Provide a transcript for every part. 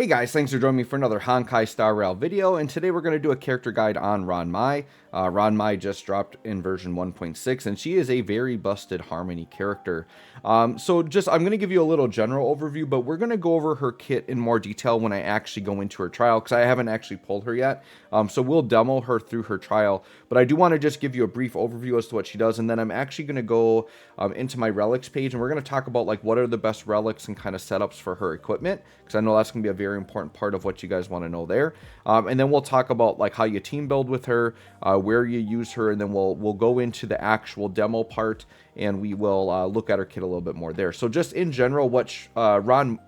Hey guys, thanks for joining me for another Honkai Star Rail video, and today we're going to do a character guide on Ruan. Ruan just dropped in version 1.6, and she is a very busted Harmony character. I'm going to give you a little general overview, but we're going to go over her kit in more detail when I actually go into her trial, because I haven't actually pulled her yet. So we'll demo her through her trial, but I do want to just give you a brief overview as to what she does, and then I'm actually going to go into my Relics page, and we're going to talk about like what are the best relics and kind of setups for her equipment, because I know that's going to be a very important part of what you guys want to know there. And then we'll talk about like how you team build with her, where you use her, and then we'll go into the actual demo part, and we will look at her kit a little bit more there. So just in general, what Ruan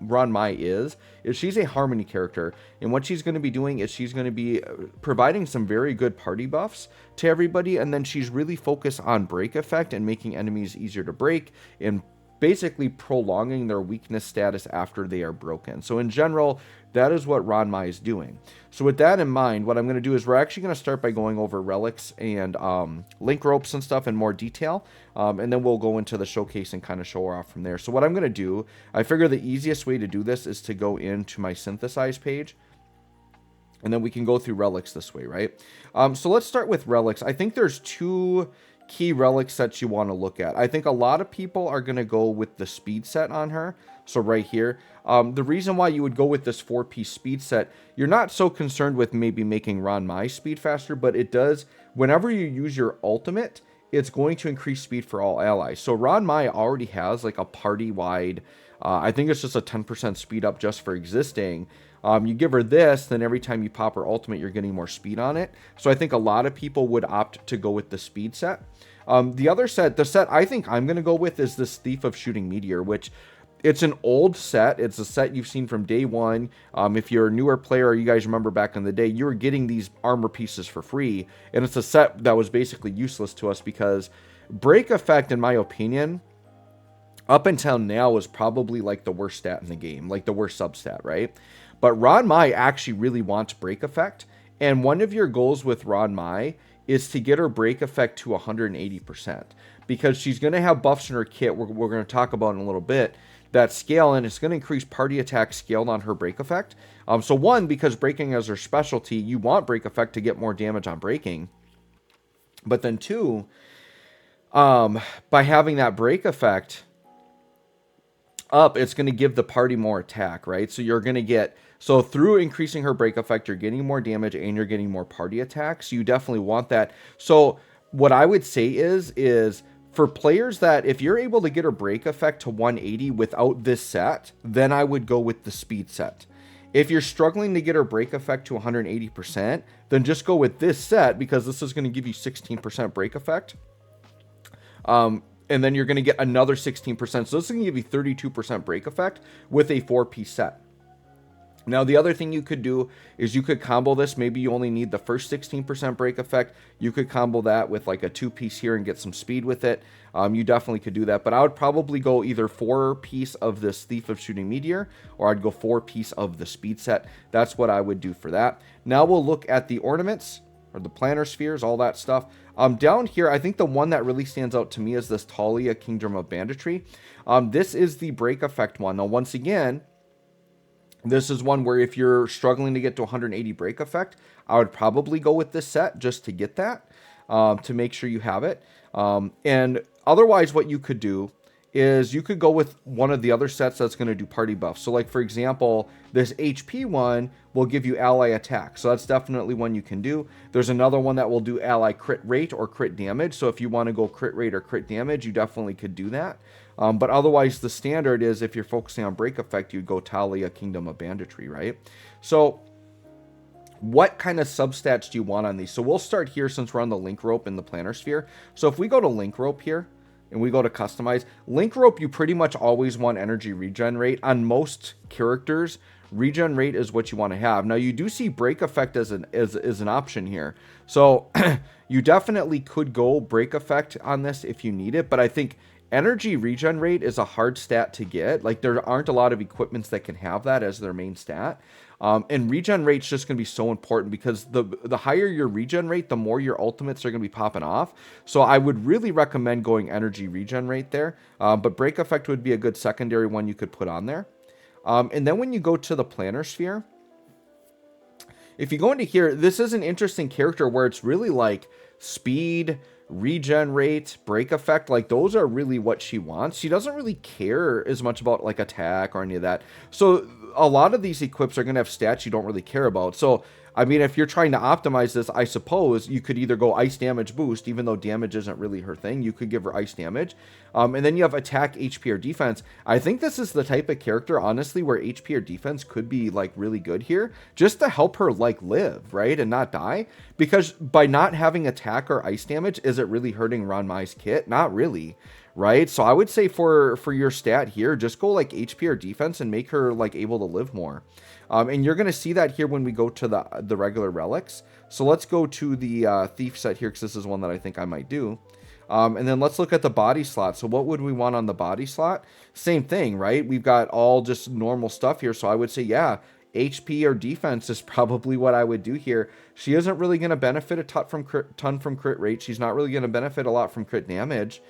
is she's a Harmony character, and what she's going to be doing is she's going to be providing some very good party buffs to everybody, and then she's really focused on break effect and making enemies easier to break, and basically prolonging their weakness status after they are broken. So in general, that is what Ruan is doing. So with that in mind, what I'm going to do is we're actually going to start by going over relics and link ropes and stuff in more detail, and then we'll go into the showcase and kind of show her off from there. So what I'm going to do, I figure the easiest way to do this is to go into my synthesize page, and then we can go through relics this way, right? So let's start with relics. I think there's two key relics that you want to look at. I think a lot of people are going to go with the speed set on her. So right here, the reason why you would go with this 4-piece speed set, you're not so concerned with maybe making Ruan speed faster, but it does, whenever you use your ultimate, it's going to increase speed for all allies. So Ruan already has like a party-wide, I think it's just a 10% speed up just for existing. You give her this, then every time you pop her ultimate, you're getting more speed on it. So I think a lot of people would opt to go with the speed set. The set I think I'm going to go with is this Thief of Shooting Meteor, which it's an old set. It's a set you've seen from day one. If you're a newer player, or you guys remember back in the day, you were getting these armor pieces for free. And it's a set that was basically useless to us because break effect, in my opinion, up until now was probably like the worst stat in the game, like the worst substat, right? But Ruan actually really wants break effect. And one of your goals with Ruan is to get her break effect to 180%, because she's going to have buffs in her kit we're going to talk about in a little bit that scale, and it's going to increase party attack scaled on her break effect. So one, because breaking is her specialty, you want break effect to get more damage on breaking. But then two, by having that break effect up, it's going to give the party more attack, right? So you're going to get, so through increasing her break effect, you're getting more damage and you're getting more party attack. So you definitely want that. So what I would say is for players that if you're able to get her break effect to 180 without this set, then I would go with the speed set. If you're struggling to get her break effect to 180%, then just go with this set, because this is going to give you 16% break effect. And then you're going to get another 16%. So this is going to give you 32% break effect with a 4-piece set. Now, the other thing you could do is you could combo this. Maybe you only need the first 16% break effect. You could combo that with like a 2-piece here and get some speed with it. You definitely could do that. But I would probably go either 4-piece of this Thief of Shooting Meteor, or I'd go 4-piece of the speed set. That's what I would do for that. Now we'll look at the ornaments, or the planar spheres, all that stuff. Down here, I think the one that really stands out to me is this Talia Kingdom of Banditry. This is the break effect one. Now, once again, this is one where if you're struggling to get to 180 break effect, I would probably go with this set just to get that, to make sure you have it. And otherwise, what you could do is you could go with one of the other sets that's going to do party buffs. So like, for example, this HP one will give you ally attack. So that's definitely one you can do. There's another one that will do ally crit rate or crit damage. So if you want to go crit rate or crit damage, you definitely could do that. But otherwise, the standard is if you're focusing on break effect, you'd go Talia Kingdom of Banditry, right? So what kind of substats do you want on these? So we'll start here since we're on the link rope in the planar sphere. So if we go to link rope here, and we go to customize link rope, you pretty much always want energy regen rate. On most characters, regen rate is what you want to have. Now you do see break effect as an option here. So you definitely could go break effect on this if you need it, but I think energy regen rate is a hard stat to get. Like, there aren't a lot of equipments that can have that as their main stat. And regen rate's just going to be so important, because the higher your regen rate, the more your ultimates are going to be popping off. So I would really recommend going energy regen rate there. But break effect would be a good secondary one you could put on there. And then when you go to the planner sphere, if you go into here, this is an interesting character where it's really like speed, regen rate, break effect. Like those are really what she wants. She doesn't really care as much about like attack or any of that. So a lot of these equips are going to have stats you don't really care about. So I mean, if you're trying to optimize this, I suppose you could either go ice damage boost, even though damage isn't really her thing. You could give her ice damage. And then you have attack, HP, or defense. I think this is the type of character, honestly, where HP or defense could be, like, really good here. Just to help her, like, live, right? And not die. Because by not having attack or ice damage, is it really hurting Ruan Mai's kit? Not really. Right? So I would say for your stat here, just go, like, HP or defense and make her, like, able to live more. And you're going to see that here when we go to the regular relics. So let's go to the thief set here, because this is one that I think I might do. And then let's look at the body slot. So what would we want on the body slot? Same thing, right? We've got all just normal stuff here. So I would say, yeah, HP or defense is probably what I would do here. She isn't really going to benefit a ton from crit rate. She's not really going to benefit a lot from crit damage.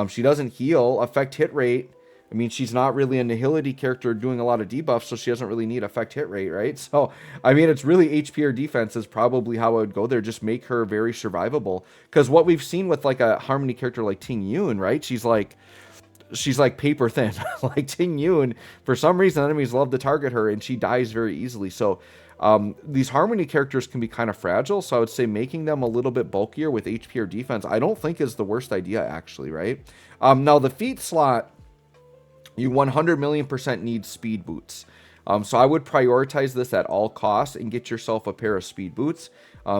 She doesn't heal. Affect hit rate. I mean, she's not really a nihility character doing a lot of debuffs, so she doesn't really need affect hit rate, right? So, I mean, it's really HP or defense is probably how I would go there. Just make her very survivable. Because what we've seen with, like, a Harmony character like Ting Yun, right? She's like paper thin. Like, Ting Yun, for some reason, enemies love to target her, and she dies very easily. So, these Harmony characters can be kind of fragile, so I would say making them a little bit bulkier with HP or defense, I don't think is the worst idea, actually, right? Now, the feat slot, you 100 million% need speed boots. So I would prioritize this at all costs and get yourself a pair of speed boots.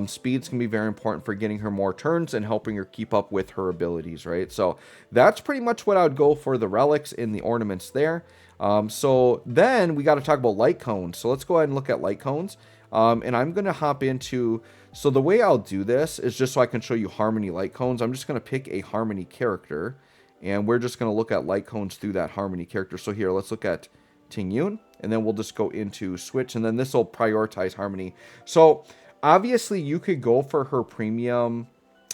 Speeds can be very important for getting her more turns and helping her keep up with her abilities, right? So that's pretty much what I would go for the relics in the ornaments there. So then we got to talk about light cones. So let's go ahead and look at light cones. And I'm going to hop into, so the way I'll do this is just so I can show you Harmony light cones. I'm just going to pick a Harmony character. And we're just going to look at light cones through that Harmony character. So here, let's look at Ting Yun. And then we'll just go into Switch. And then this will prioritize Harmony. So, obviously, you could go for her premium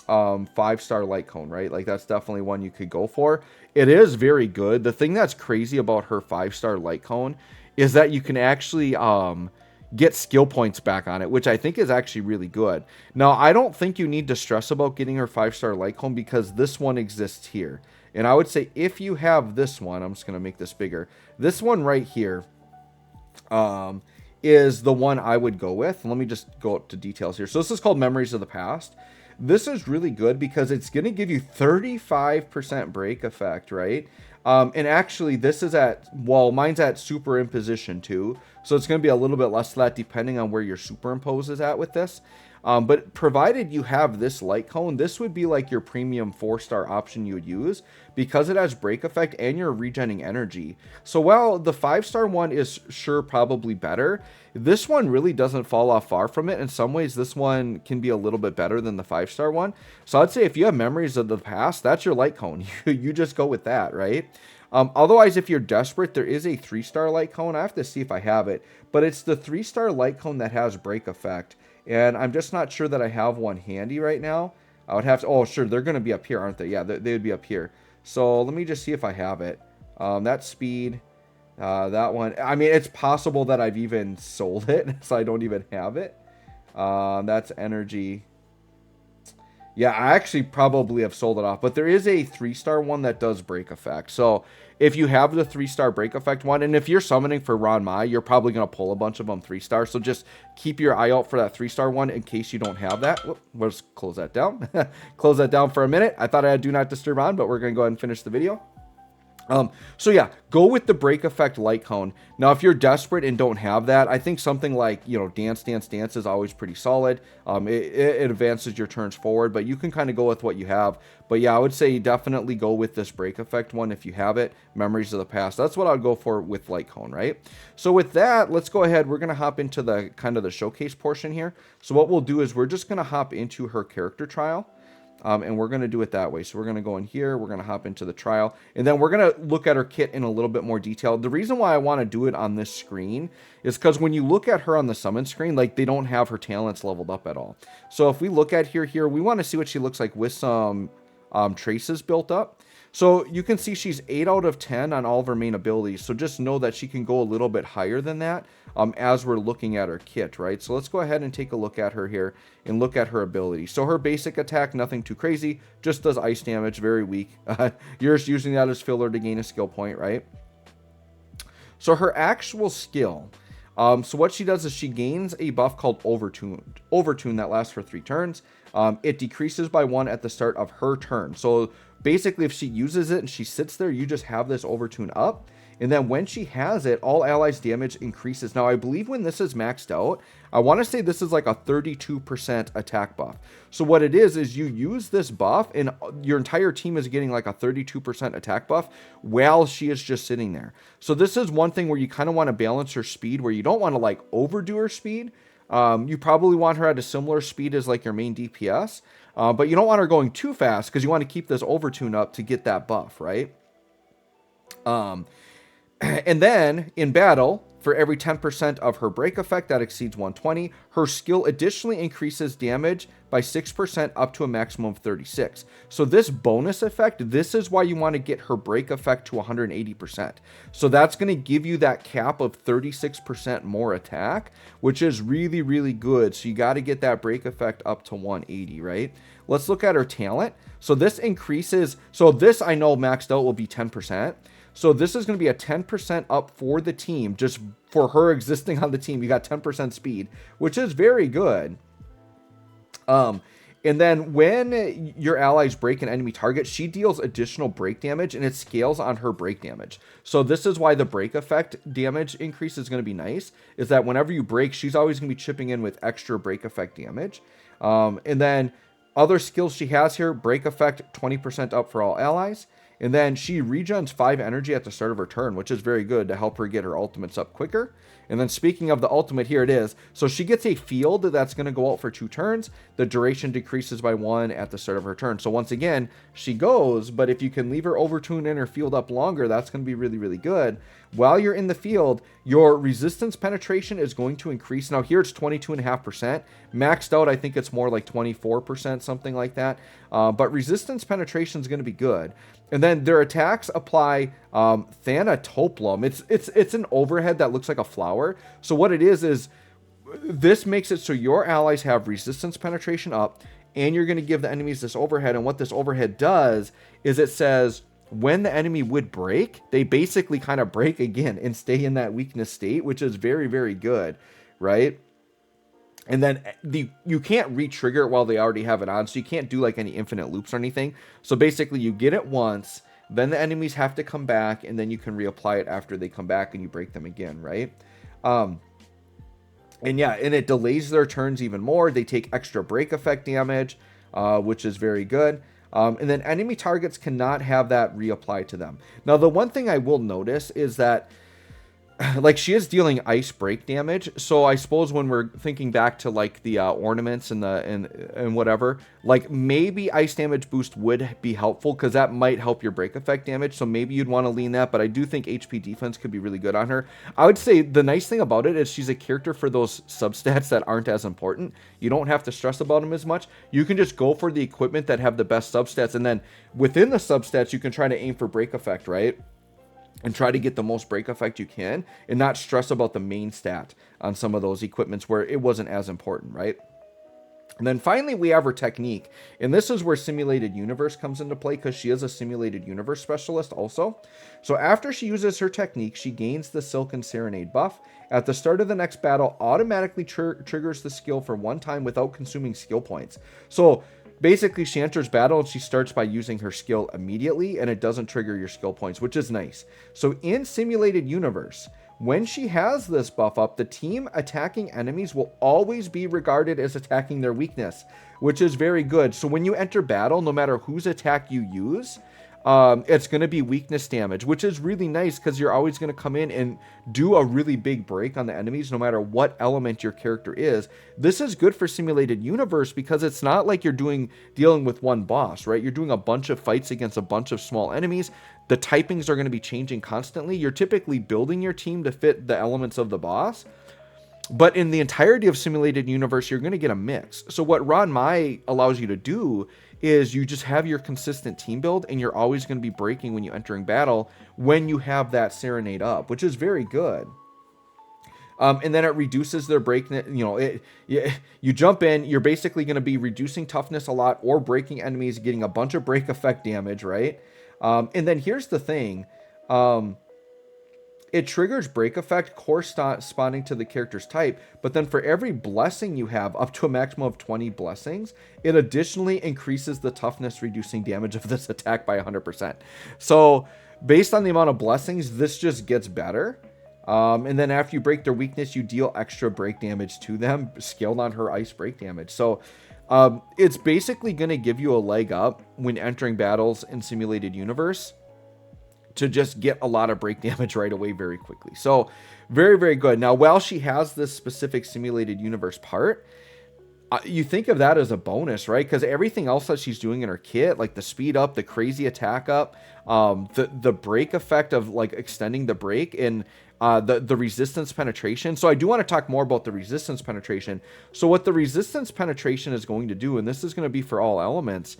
5-star light cone, right? Like, that's definitely one you could go for. It is very good. The thing that's crazy about her 5-star light cone is that you can actually get skill points back on it, which I think is actually really good. Now, I don't think you need to stress about getting her 5-star light cone because this one exists here. And I would say if you have this one, I'm just going to make this bigger. This one right here is the one I would go with. Let me just go up to details here. So this is called Memories of the Past. This is really good because it's going to give you 35% break effect, right? And actually, this is at, well, mine's at superimposition too. So it's going to be a little bit less of that depending on where your superimpose is at with this. But provided you have this light cone, this would be like your premium 4-star option you would use because it has break effect and you're regenerating energy. So while the 5-star one is sure probably better, this one really doesn't fall off far from it. In some ways, this one can be a little bit better than the 5-star one. So I'd say if you have Memories of the Past, that's your light cone. You just go with that, right? Otherwise, if you're desperate, there is a 3-star light cone. I have to see if I have it, but it's the 3-star light cone that has break effect. And I'm just not sure that I have one handy right now. I would have to, oh, sure, they're going to be up here, aren't they? Yeah, they would be up here. So let me just see if I have it. That speed, that one. I mean, it's possible that I've even sold it, so I don't even have it. That's energy. Yeah, I actually probably have sold it off, but there is a 3-star one that does break effect. So if you have the 3-star break effect one, and if you're summoning for Ruan Mai, you're probably going to pull a bunch of them 3-star. So just keep your eye out for that 3-star one in case you don't have that. Whoop, we'll just close that down. Close that down for a minute. I thought I had Do Not Disturb on, but we're going to go ahead and finish the video. So yeah, go with the break effect light cone. Now, if you're desperate and don't have that, I think something like, you know, Dance is always pretty solid. It advances your turns forward, but you can kind of go with what you have. But yeah, I would say definitely go with this break effect one if you have it. Memories of the Past. That's what I'd go for with light cone, right? So with that, let's go ahead. We're going to hop into the kind of the showcase portion here. So what we'll do is we're just going to hop into her character trial. And we're going to do it that way. So we're going to go in here. We're going to hop into the trial. And then we're going to look at her kit in a little bit more detail. The reason why I want to do it on this screen is because when you look at her on the summon screen, like they don't have her talents leveled up at all. So if we look at here, we want to see what she looks like with some traces built up. So you can see she's 8 out of 10 on all of her main abilities. So just know that she can go a little bit higher than that as we're looking at her kit, right? So let's go ahead and take a look at her here and look at her ability. So her basic attack, nothing too crazy, just does ice damage, very weak. You're just using that as filler to gain a skill point, right? So her actual skill, so what she does is she gains a buff called Overtune that lasts for 3 turns. It decreases by 1 at the start of her turn. So basically, if she uses it and she sits there, you just have this Overtune up. And then when she has it, all allies' damage increases. Now, I believe when this is maxed out, I want to say this is like a 32% attack buff. So what it is you use this buff and your entire team is getting like a 32% attack buff while she is just sitting there. So this is one thing where you kind of want to balance her speed, where you don't want to like overdo her speed. You probably want her at a similar speed as like your main DPS, but you don't want her going too fast because you want to keep this Overtune up to get that buff, right? And then in battle, for every 10% of her break effect that exceeds 120, her skill additionally increases damage by 6% up to a maximum of 36. So this bonus effect, this is why you want to get her break effect to 180%. So that's going to give you that cap of 36% more attack, which is really, really good. So you got to get that break effect up to 180, right? Let's look at her talent. So this increases, so this I know maxed out will be 10%. So this is going to be a 10% up for the team, just for her existing on the team. You got 10% speed, which is very good. And then when your allies break an enemy target, she deals additional break damage, and it scales on her break damage. So this is why the break effect damage increase is going to be nice, is that whenever you break, she's always going to be chipping in with extra break effect damage. And then other skills she has here, break effect 20% up for all allies. And then she regens 5 energy at the start of her turn, which is very good to help her get her ultimates up quicker. And then speaking of the ultimate, here it is. So she gets a field that's going to go out for 2 turns. The duration decreases by 1 at the start of her turn. So once again, she goes, but if you can leave her Overtune in her field up longer, that's going to be really, really good. While you're in the field, your resistance penetration is going to increase. Now here it's 22.5%. Maxed out, I think it's more like 24%, something like that. But resistance penetration is going to be good. And then their attacks apply Thanatoplum. It's an overhead that looks like a flower. So what it is this makes it so your allies have resistance penetration up, and you're going to give the enemies this overhead. And what this overhead does is it says when the enemy would break, they basically kind of break again and stay in that weakness state, which is very, very good, right? And then you can't re-trigger it while they already have it on, so you can't do like any infinite loops or anything. So basically you get it once, then the enemies have to come back, and then you can reapply it after they come back and you break them again, right? And yeah, and it delays their turns even more. They take extra break effect damage, which is very good. And then enemy targets cannot have that reapply to them. Now, the one thing I will notice is that like she is dealing ice break damage, so I suppose when we're thinking back to like the ornaments and whatever, like maybe ice damage boost would be helpful because that might help your break effect damage. So maybe you'd want to lean that, but I do think HP defense could be really good on her. I would say the nice thing about it is she's a character for those substats that aren't as important. You don't have to stress about them as much. You can just go for the equipment that have the best substats, and then within the substats you can try to aim for break effect, right? And try to get the most break effect you can and not stress about the main stat on some of those equipments where it wasn't as important, right? And then finally, we have her technique. And this is where Simulated Universe comes into play because she is a Simulated Universe specialist also. So after she uses her technique, she gains the Silken Serenade buff. At the start of the next battle, automatically triggers the skill for 1 time without consuming skill points. So basically, she enters battle and she starts by using her skill immediately, and it doesn't trigger your skill points, which is nice. So in Simulated Universe, when she has this buff up, the team attacking enemies will always be regarded as attacking their weakness, which is very good. So when you enter battle, no matter whose attack you use, it's going to be weakness damage, which is really nice because you're always going to come in and do a really big break on the enemies, no matter what element your character is. This is good for Simulated Universe because it's not like you're dealing with one boss, right? You're doing a bunch of fights against a bunch of small enemies. The typings are going to be changing constantly. You're typically building your team to fit the elements of the boss. But in the entirety of Simulated Universe, you're going to get a mix. So what Ruan allows you to do is you just have your consistent team build, and you're always going to be breaking when you're entering battle when you have that Serenade up, which is very good. And then it reduces their break. You jump in, you're basically going to be reducing toughness a lot or breaking enemies, getting a bunch of break effect damage, right? And then here's the thing. It triggers break effect corresponding to the character's type, but then for every blessing you have, up to a maximum of 20 blessings, it additionally increases the toughness reducing damage of this attack by 100%. So based on the amount of blessings, this just gets better. And then after you break their weakness, you deal extra break damage to them, scaled on her ice break damage. So it's basically going to give you a leg up when entering battles in Simulated Universe to just get a lot of break damage right away very quickly. So very, very good. Now, while she has this specific Simulated Universe part, you think of that as a bonus, right? Because everything else that she's doing in her kit, like the speed up, the crazy attack up, the break effect of like extending the break, and the resistance penetration. So I do want to talk more about the resistance penetration. So what the resistance penetration is going to do, and this is going to be for all elements,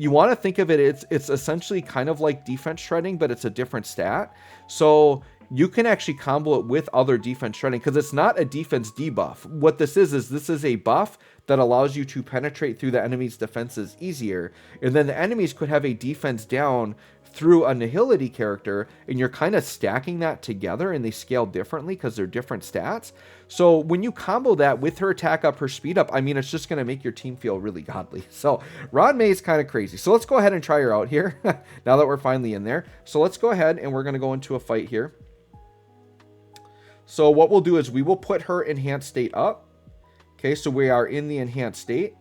you want to think of it, it's essentially kind of like defense shredding, but it's a different stat. So you can actually combo it with other defense shredding, because it's not a defense debuff. What this is a buff that allows you to penetrate through the enemy's defenses easier. And then the enemies could have a defense down through a nihility character, and you're kind of stacking that together, and they scale differently because they're different stats. So when you combo that with her attack up, her speed up, I mean, it's just going to make your team feel really godly. So Ruan Mei is kind of crazy. So let's go ahead and try her out here now that we're finally in there. So let's go ahead and we're going to go into a fight here. So what we'll do is we will put her enhanced state up. Okay, so we are in the enhanced state,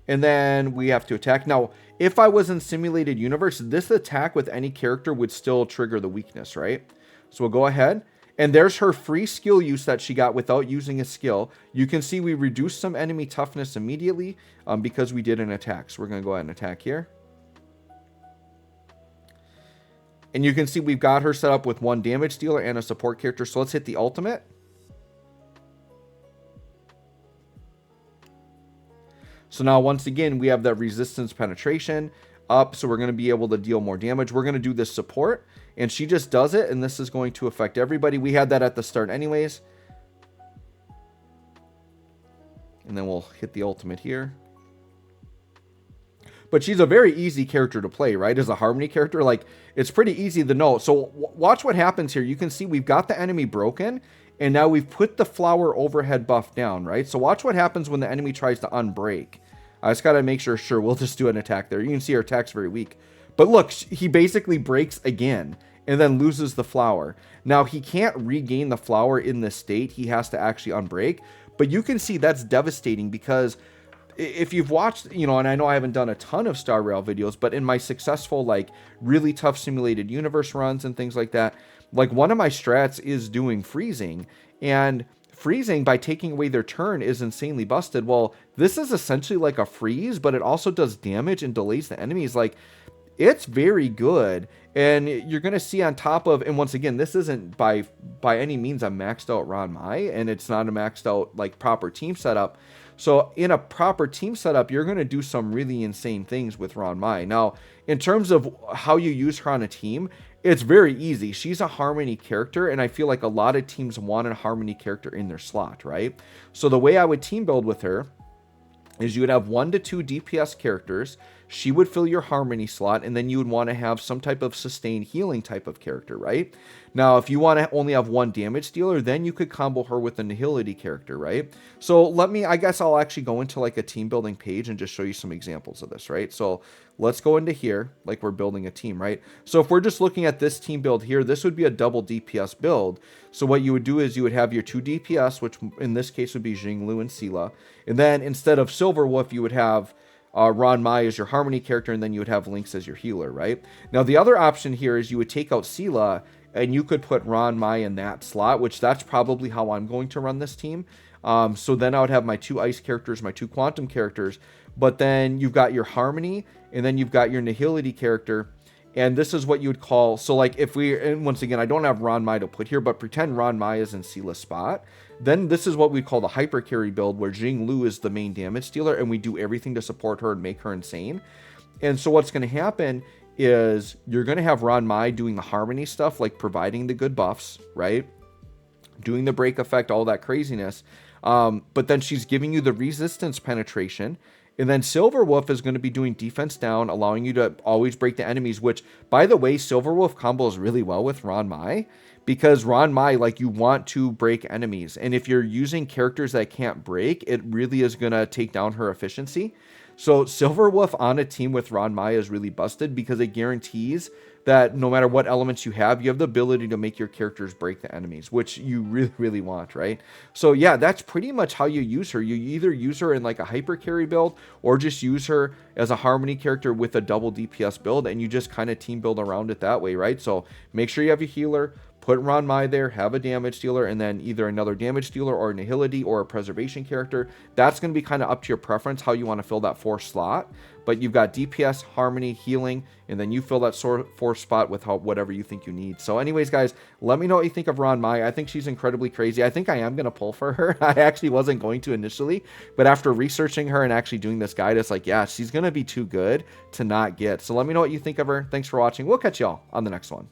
and then we have to attack. Now, if I was in Simulated Universe, this attack with any character would still trigger the weakness, right? So we'll go ahead, and there's her free skill use that she got without using a skill. You can see we reduced some enemy toughness immediately because we did an attack. So we're going to go ahead and attack here. And you can see we've got her set up with 1 damage dealer and a support character. So let's hit the ultimate. So now, once again, we have that resistance penetration up, so we're going to be able to deal more damage. We're going to do this support, and she just does it, and this is going to affect everybody. We had that at the start anyways. And then we'll hit the ultimate here. But she's a very easy character to play, right? As a Harmony character, like, it's pretty easy to know. So watch what happens here. You can see we've got the enemy broken, and now we've put the flower overhead buff down, right? So watch what happens when the enemy tries to unbreak. I just got to make sure, we'll just do an attack there. You can see our attack's very weak. But look, he basically breaks again and then loses the flower. Now, he can't regain the flower in this state. He has to actually unbreak. But you can see that's devastating, because if you've watched, and I know I haven't done a ton of Star Rail videos, but in my successful, like, really tough Simulated Universe runs and things like that, like, one of my strats is doing freezing, and freezing by taking away their turn is insanely busted. Well, this is essentially like a freeze, but it also does damage and delays the enemies. Like, it's very good. And you're going to see on top of, and once again, this isn't by any means a maxed out Ruan Mei, and it's not a maxed out, like, proper team setup. So in a proper team setup, you're going to do some really insane things with Ruan Mei. Now, in terms of how you use her on a team, it's very easy. She's a Harmony character, and I feel like a lot of teams want a Harmony character in their slot, right? So the way I would team build with her is you would have 1 to 2 DPS characters. She would fill your Harmony slot, and then you would want to have some type of sustained healing type of character, right? Now, if you want to only have 1 damage dealer, then you could combo her with a Nihility character, right? So I guess I'll actually go into like a team building page and just show you some examples of this, right? So let's go into here, like we're building a team, right? So if we're just looking at this team build here, this would be a double DPS build. So what you would do is you would have your 2 DPS, which in this case would be Jinglu and Sela. And then instead of Silver Wolf, you would have Ruan Mei as your Harmony character, and then you would have Lynx as your healer, right? Now, the other option here is you would take out Sela, and you could put Ruan Mei in that slot, which that's probably how I'm going to run this team. So then I would have my 2 ice characters, my 2 quantum characters, but then you've got your Harmony, and then you've got your Nihility character, And this is what you would call, so like if we, and once again, I don't have Ruan Mai to put here, but pretend Ruan Mai is in Sila's spot. Then this is what we call the hyper carry build, where Jing Lu is the main damage dealer and we do everything to support her and make her insane. And so what's going to happen is you're going to have Ruan Mai doing the harmony stuff, like providing the good buffs, right? Doing the break effect, all that craziness. But then she's giving you the resistance penetration. And then Silverwolf is going to be doing defense down, allowing you to always break the enemies, which, by the way, Silverwolf combos really well with Ruan Mai, because Ruan Mai, like, you want to break enemies. And if you're using characters that can't break, it really is going to take down her efficiency. So Silverwolf on a team with Ruan Mai is really busted because it guarantees that no matter what elements you have the ability to make your characters break the enemies, which you really, really want, right? So yeah, that's pretty much how you use her. You either use her in like a hyper carry build or just use her as a harmony character with a double DPS build, and you just kind of team build around it that way, right? So make sure you have your healer, put Ruan Mai there, have a damage dealer, and then either another damage dealer or a nihility or a preservation character. That's going to be kind of up to your preference, how you want to fill that 4th slot. But you've got DPS, harmony, healing, and then you fill that 4th spot with whatever you think you need. So anyways, guys, let me know what you think of Ruan Mai. I think she's incredibly crazy. I think I am going to pull for her. I actually wasn't going to initially, but after researching her and actually doing this guide, it's like, yeah, she's going to be too good to not get. So let me know what you think of her. Thanks for watching. We'll catch y'all on the next one.